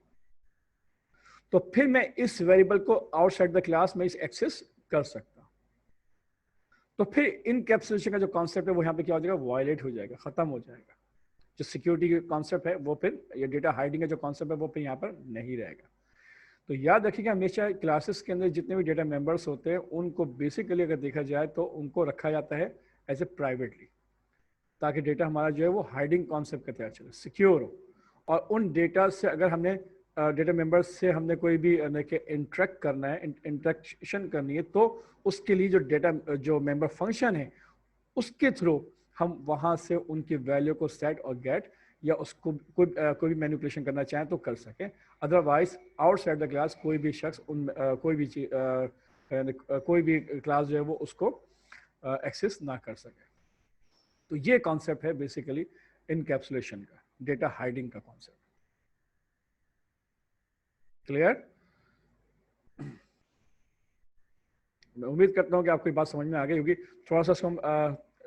तो फिर मैं इस वेरिएबल को आउटसाइड द क्लास में इस एक्सेस कर सकता हूं। तो फिर इनकैप्सुलेशन का जो कॉन्सेप्ट है वो यहाँ पे क्या हो जाएगा, वायलेट हो जाएगा, खत्म हो जाएगा। जो सिक्योरिटी का कॉन्सेप्ट है वो फिर, ये डेटा हाइडिंग का जो कॉन्सेप्ट है वो फिर यहाँ पर नहीं रहेगा। तो याद रखिएगा हमेशा क्लासेस के अंदर जितने भी डेटा मेंबर्स होते हैं उनको बेसिकली अगर देखा जाए तो उनको रखा जाता है एज ए प्राइवेटली, ताकि डेटा हमारा जो है वो हाइडिंग कॉन्सेप्ट के तहत चले, सिक्योर हो। और उन डेटा से अगर हमने डेटा मेंबर्स से हमने कोई भी इंटरेक्ट करना है, इंटरेक्शन करनी है, तो उसके लिए जो डेटा जो मेंबर फंक्शन है उसके थ्रू हम वहाँ से उनकी वैल्यू को सेट और गेट या उसको कोई भी मैनिपुलेशन करना चाहें तो कर सकें। अदरवाइज आउटसाइड द क्लास कोई भी शख्स उन कोई भी चीज कोई भी क्लास जो है वो उसको एक्सेस ना कर सके। तो ये कॉन्सेप्ट है बेसिकली इनकैप्सुलेशन का, डेटा हाइडिंग का कॉन्सेप्ट। क्लियर? मैं उम्मीद करता हूँ कि आपको ये बात समझ में आ गई होगी। थोड़ा सा इसको हम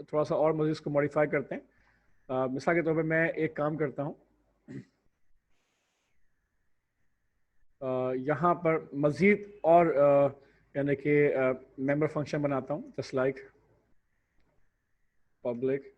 थोड़ा सा और मजीद इसको मॉडिफाई करते हैं। मिसाल के तौर पे मैं एक काम करता हूँ, यहाँ पर मजीद और यानी कि मेंबर फंक्शन बनाता हूँ, जस्ट लाइक पब्लिक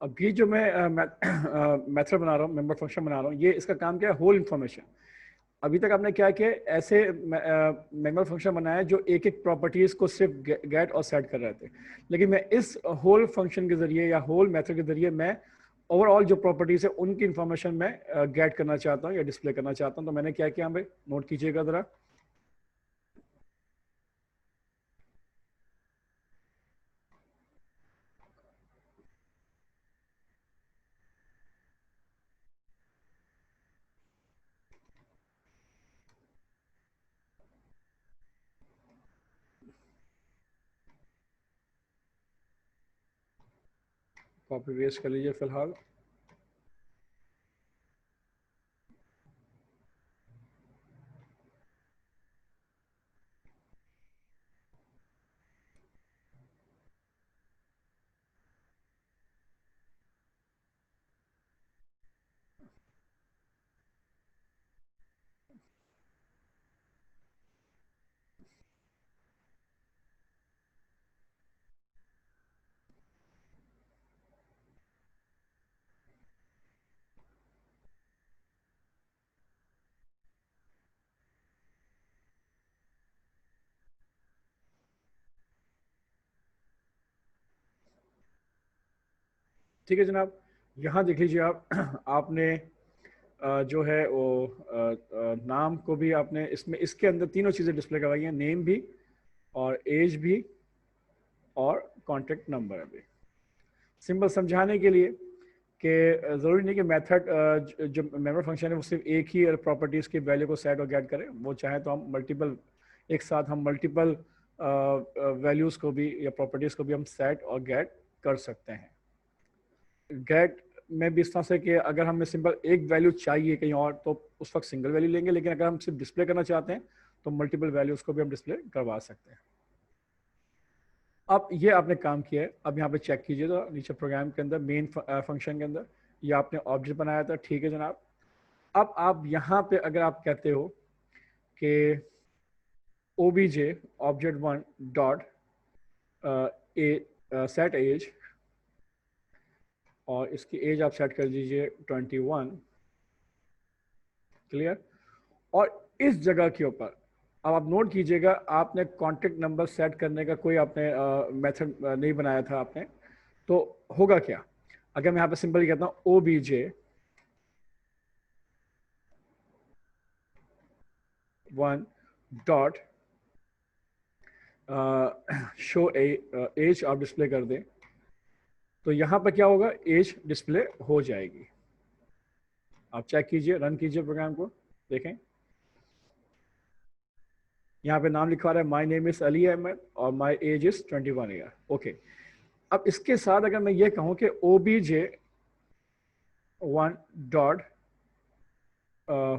अब ये जो मैं मेथड बना रहा हूँ, मेंबर फंक्शन बना रहा हूँ, ये इसका काम क्या है, होल इन्फॉर्मेशन। अभी तक आपने क्या किया, ऐसे मेंबर फंक्शन बनाया जो एक एक प्रॉपर्टीज को सिर्फ गेट और सेट कर रहे थे, लेकिन मैं इस होल फंक्शन के जरिए या होल मेथड के जरिए मैं ओवरऑल जो प्रॉपर्टीज है उनकी इंफॉर्मेशन मैं गेट करना चाहता हूँ या डिस्प्ले करना चाहता हूँ। तो मैंने क्या किया भाई, नोट कीजिएगा जरा। कॉपी पेस्ट कर लीजिए फिलहाल। ठीक है जनाब, यहाँ देख लीजिए आप आपने जो है वो नाम को भी आपने इसमें इसके अंदर तीनों चीज़ें डिस्प्ले करवाई हैं, नेम भी और एज भी और कॉन्टेक्ट नंबर भी। सिंपल समझाने के लिए कि ज़रूरी नहीं कि मेथड जो मेंबर फंक्शन है वो सिर्फ एक ही प्रॉपर्टीज़ की वैल्यू को सेट और गेट करे, वो चाहे तो हम मल्टीपल एक साथ हम मल्टीपल वैल्यूज़ को भी या प्रॉपर्टीज़ को भी हम सेट और गेट कर सकते हैं। गेट में भी इस तरह से कि अगर हमें सिंपल एक वैल्यू चाहिए कहीं और तो उस वक्त सिंगल वैल्यू लेंगे, लेकिन अगर हम सिर्फ डिस्प्ले करना चाहते हैं तो मल्टीपल वैल्यूज़ को भी हम डिस्प्ले करवा सकते हैं। अब ये आपने काम किया है, अब यहाँ पे चेक कीजिए तो नीचे प्रोग्राम के अंदर मेन फंक्शन के अंदर ये आपने ऑब्जेक्ट बनाया था, ठीक है जनाब। अब आप यहाँ पे अगर आप कहते हो कि obj object one dot set age, और इसकी एज आप सेट कर दीजिए 21, क्लियर। और इस जगह के ऊपर अब आप नोट कीजिएगा, आपने कॉन्टेक्ट नंबर सेट करने का कोई आपने मेथड नहीं बनाया था आपने, तो होगा क्या अगर मैं यहाँ पे सिंपल कहता हूँ obj one dot show age आप डिस्प्ले कर दें, तो यहाँ पर क्या होगा, एज डिस्प्ले हो जाएगी। आप चेक कीजिए, रन कीजिए प्रोग्राम को, देखें यहाँ पे नाम लिखा रहा है my name is Ali Ahmed और my age is 21 year, okay. अब इसके साथ अगर मैं ये कहूँ कि obj one dot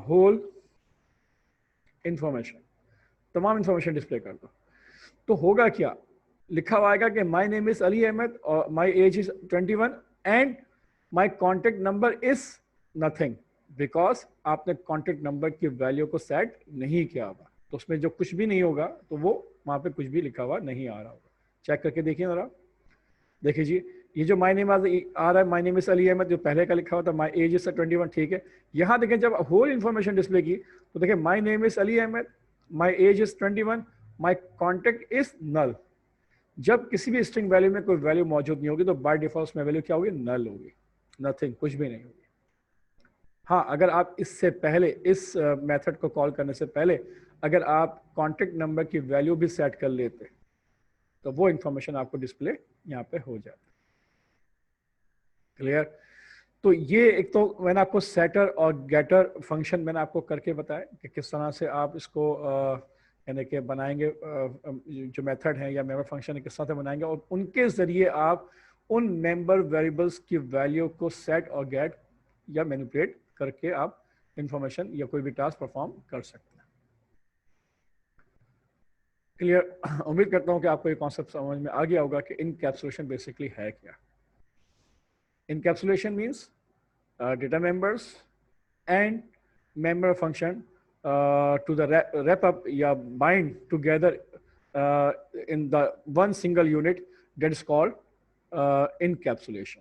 whole information, तमाम इंफॉर्मेशन डिस्प्ले कर दो, तो होगा क्या, लिखा हुआ आएगा कि my name is Ali Ahmed और my age is 21 and my contact number is nothing, because आपने कॉन्टेक्ट नंबर की वैल्यू को सेट नहीं किया होगा, तो उसमें जो कुछ भी नहीं होगा तो वो वहां पे कुछ भी लिखा हुआ नहीं आ रहा होगा। चेक करके देखिए जरा, देखिए जी ये जो माई नेम आ रहा है, my name is Ali Ahmad, जो पहले का लिखा हुआ था माई एज इज 21, ठीक है। यहाँ देखें जब होल इन्फॉर्मेशन डिस्प्ले की तो देखें my name is Ali Ahmad, my age is 21, my contact is null. जब किसी भी स्ट्रिंग वैल्यू में कोई वैल्यू मौजूद नहीं होगी तो बाय डिफॉल्ट में वैल्यू क्या होगी, नल होगी, नथिंग, कुछ भी नहीं होगी। हाँ, अगर आप इससे पहले इस मेथड को कॉल करने से पहले अगर आप कॉन्टेक्ट नंबर की वैल्यू भी सेट कर लेते तो वो इंफॉर्मेशन आपको डिस्प्ले यहाँ पे हो जाता। क्लियर। तो ये एक तो मैंने आपको सेटर और गेटर फंक्शन मैंने आपको करके बताया कि किस तरह से आप इसको यानी कि बनाएंगे, जो मेथड है या मेंबर फंक्शन है किस तरह से बनाएंगे, और उनके ज़रिए आप उन मेंबर वेरिएबल्स की वैल्यू को सेट और गेट या मैनिपुलेट करके आप इंफॉर्मेशन या कोई भी टास्क परफॉर्म कर सकते हैं। क्लियर। उम्मीद करता हूँ कि आपको ये कॉन्सेप्ट समझ में आ गया होगा कि इनकैप्सुलेशन बेसिकली है क्या। Encapsulation means data members and member function to the wrap up या bind together in the one single unit that is called encapsulation.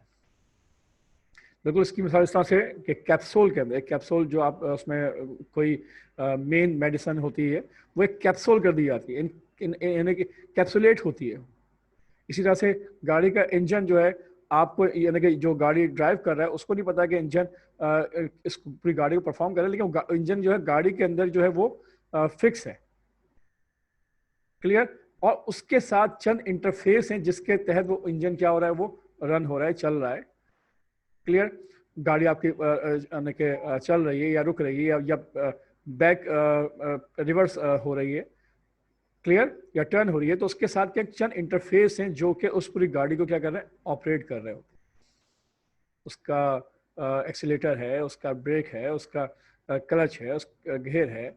बिल्कुल इसकी मिसाल इस तरह से कि कैप्सूल के अंदर, एक कैप्सूल जो आप उसमें कोई मेन मेडिसिन होती है वो एक कैप्सूल कर दी जाती है, यानी कि कैप्सुलेट होती है। इसी तरह से गाड़ी का इंजन जो है, आपको यानी कि जो गाड़ी ड्राइव कर रहा है उसको नहीं पता कि इंजन इस पूरी गाड़ी को परफॉर्म कर रहा है, लेकिन इंजन जो है गाड़ी के अंदर जो है वो फिक्स है। क्लियर। और उसके साथ चंद इंटरफेस हैं जिसके तहत वो इंजन क्या हो रहा है, वो रन हो रहा है, चल रहा है। क्लियर। गाड़ी आपकी यानी कि चल रही है या रुक रही है या बैक रिवर्स हो रही है, क्लियर, या टर्न हो रही है, तो उसके साथ क्या चंद इंटरफेस हैं जो कि उस पूरी गाड़ी को क्या कर रहे हैं, ऑपरेट कर रहे होते हैं। उसका एक्सीलेटर है, उसका ब्रेक है, उसका क्लच है, उसका गियर है।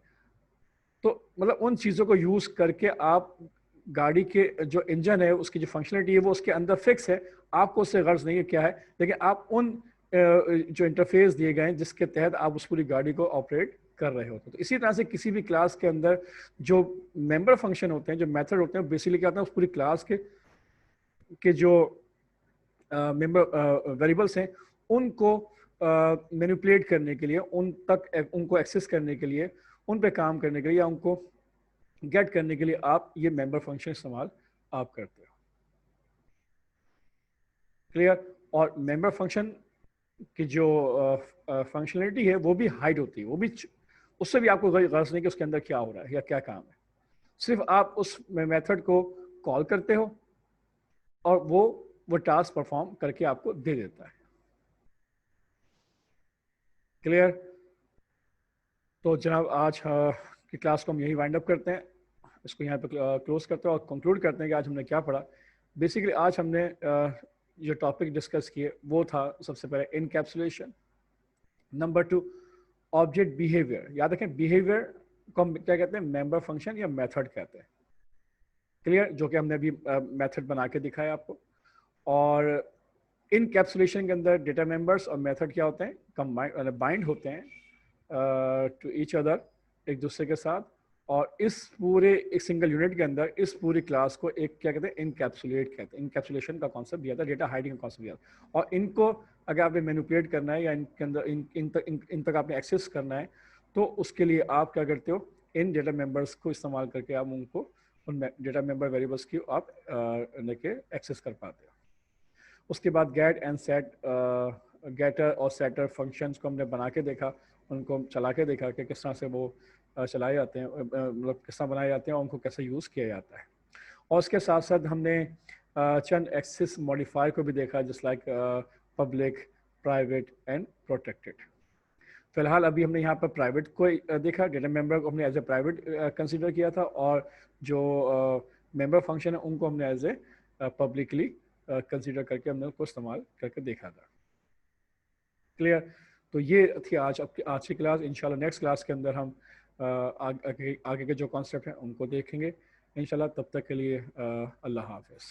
तो मतलब उन चीज़ों को यूज़ करके आप गाड़ी के जो इंजन है उसकी जो फंक्शनलिटी है वो उसके अंदर फिक्स है, आपको उससे गर्ज नहीं है क्या है, लेकिन आप उन जो इंटरफेस दिए गए हैं जिसके तहत आप उस पूरी गाड़ी को ऑपरेट कर रहे होते हैं। तो इसी तरह से किसी भी क्लास के अंदर जो मेंबर फंक्शन होते हैं, जो मेथड होते हैं, बेसिकली क्या होता है, उस पूरी क्लास के जो मेंबर वेरिएबल्स हैं उनको मैनिपुलेट करने के लिए, उनको एक्सेस करने के लिए, उन पे काम करने के लिए या उनको गेट करने के लिए आप ये मेंबर फंक्शन इस्तेमाल आप करते हो। क्लियर। और मेंबर फंक्शन की जो फंक्शनलिटी है वो भी हाइड होती है, वो भी उससे भी आपको गर्ज नहीं कि उसके अंदर क्या हो रहा है या क्या काम है, सिर्फ आप उस मेथड को कॉल करते हो और वो टास्क परफॉर्म करके आपको दे देता है। क्लियर। तो जनाब आज की क्लास को हम यही वाइंड अप करते हैं, इसको यहाँ पे क्लोज करते हैं और कंक्लूड करते हैं कि आज हमने क्या पढ़ा। बेसिकली आज हमने जो टॉपिक डिस्कस किए वो था सबसे पहले इनकैप्सुलेशन, नंबर 2 ऑब्जेक्ट बिहेवियर। याद रखें बिहेवियर को हम क्या कहते हैं, मेंबर फंक्शन या मेथड कहते हैं। क्लियर, जो कि हमने अभी मेथड बना के दिखाया आपको। और इनकैप्सुलेशन के अंदर डेटा मेंबर्स और मेथड क्या होते हैं, कंबाइंड बाइंड होते हैं टू ईच अदर, एक दूसरे के साथ। और इस पूरे एक सिंगल यूनिट के अंदर इस पूरी क्लास को एक क्या कहते हैं, इनकैप्सुलेट कहते हैं। इनकैप्सुलेशन का कॉन्सेप्ट दिया था, डेटा हाइडिंग का कॉन्सेप्ट दिया था। और इनको अगर आपने मैनिपुलेट करना है या इनके अंदर इन तक आपने एक्सेस करना है, तो उसके लिए आप क्या करते हो, इन डेटा मेंबर्स को इस्तेमाल करके आप उनको, उन डेटा मेंबर वेरिएबल्स की आप लेके एक्सेस कर पाते हो। उसके बाद गेट एंड सेट, गेटर और सेटर फंक्शंस को हमने बना के देखा, उनको चला के देखा कि किस तरह से वो चलाए जाते हैं, मतलब किस तरह बनाए जाते हैं और उनको कैसे यूज़ किया जाता है। और उसके साथ साथ हमने चंद एक्सेस मॉडिफायर को भी देखा, just like public, private and protected. फिलहाल अभी हमने यहाँ पर प्राइवेट को देखा, डेटा मेंबर को हमने एज ए प्राइवेट कंसिडर किया था, और जो मेंबर फंक्शन है उनको हमने एज ए पब्लिकली कंसिडर करके हमने उसको इस्तेमाल करके देखा था। क्लियर। तो ये थी आज की क्लास। इंशाल्लाह नेक्स्ट क्लास के अंदर हम आगे के जो कॉन्सेप्ट हैं उनको देखेंगे इंशाल्लाह। तब तक के लिए अल्लाह हाफ़िज़।